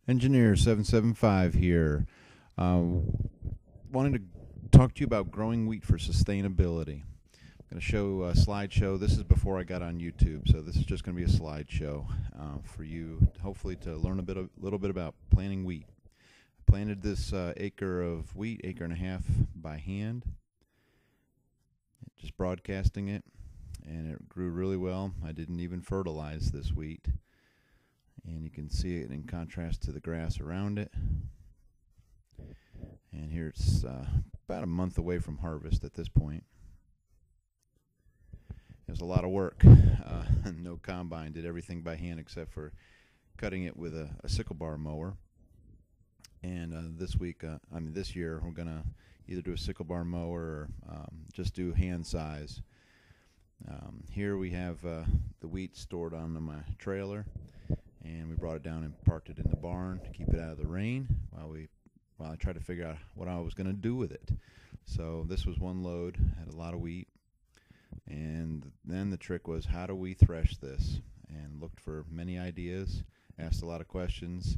Engineer 775 here. Uh, Wanting to talk to you about growing wheat for sustainability. I'm going to show a slideshow. This is before I got on YouTube, so this is just going to be a slideshow for you, hopefully to learn a little bit about planting wheat. I planted this acre of wheat, acre and a half by hand, just broadcasting it, and it grew really well. I didn't even fertilize this wheat. And you can see it in contrast to the grass around it. And here it's about a month away from harvest at this point. It was a lot of work. No combine, did everything by hand except for cutting it with a sickle bar mower. And this year, we're going to either do a sickle bar mower or just do hand size. Here we have the wheat stored on my trailer. And we brought it down and parked it in the barn to keep it out of the rain while I tried to figure out what I was going to do with it. So this was one load, had a lot of wheat. And then the trick was, how do we thresh this? And looked for many ideas, asked a lot of questions,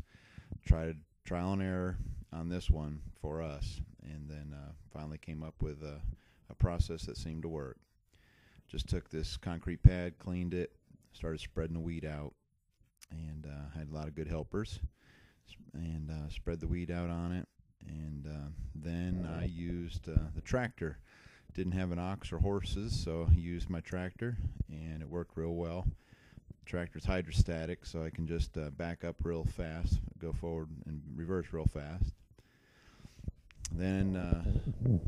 tried trial and error on this one for us, and then finally came up with a process that seemed to work. Just took this concrete pad, cleaned it, started spreading the wheat out. And had a lot of good helpers, and spread the wheat out on it. And then I used the tractor. Didn't have an ox or horses, so I used my tractor, and it worked real well. The tractor's hydrostatic, so I can just back up real fast, go forward and reverse real fast. Then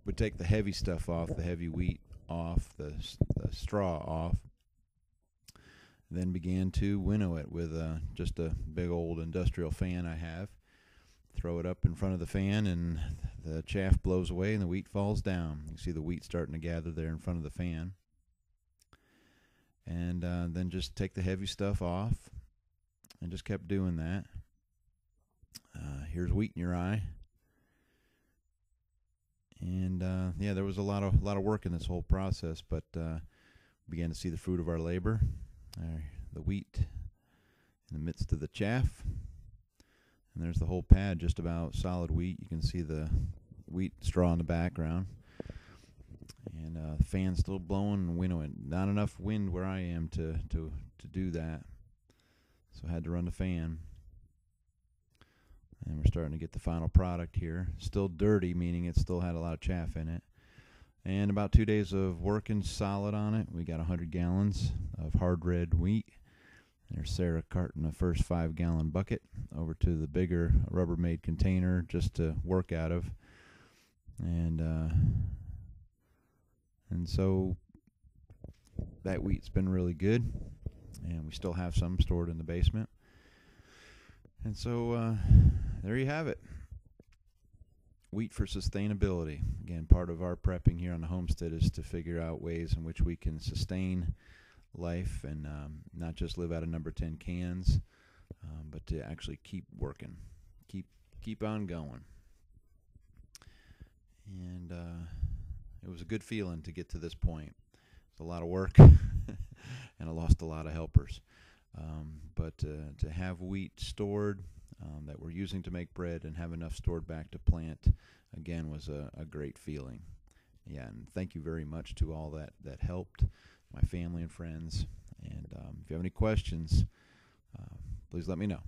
would take the heavy stuff off, the heavy wheat off, the straw off. Then began to winnow it with just a big old industrial fan I have. Throw it up in front of the fan, and the chaff blows away and the wheat falls down. You see the wheat starting to gather there in front of the fan. And then just take the heavy stuff off, and just kept doing that. Here's wheat in your eye. And there was a lot of work in this whole process, but began to see the fruit of our labor. The wheat in the midst of the chaff, and there's the whole pad, just about solid wheat. You can see the wheat straw in the background, and the fan still blowing and winnowing. Not enough wind where I am to do that, so I had to run the fan. And we're starting to get the final product here. Still dirty, meaning it still had a lot of chaff in it. And about 2 days of working solid on it, we got 100 gallons of hard red wheat. There's Sarah carting the first 5-gallon bucket over to the bigger Rubbermaid container just to work out of. And so that wheat's been really good, and we still have some stored in the basement. And so there you have it. Wheat for sustainability. Again, part of our prepping here on the homestead is to figure out ways in which we can sustain life and not just live out of number 10 cans, but to actually keep working, keep on going. And it was a good feeling to get to this point. It's a lot of work, and I lost a lot of helpers. But to have wheat stored that we're using to make bread and have enough stored back to plant, again, was a great feeling. Yeah, and thank you very much to all that helped, my family and friends. And if you have any questions, please let me know.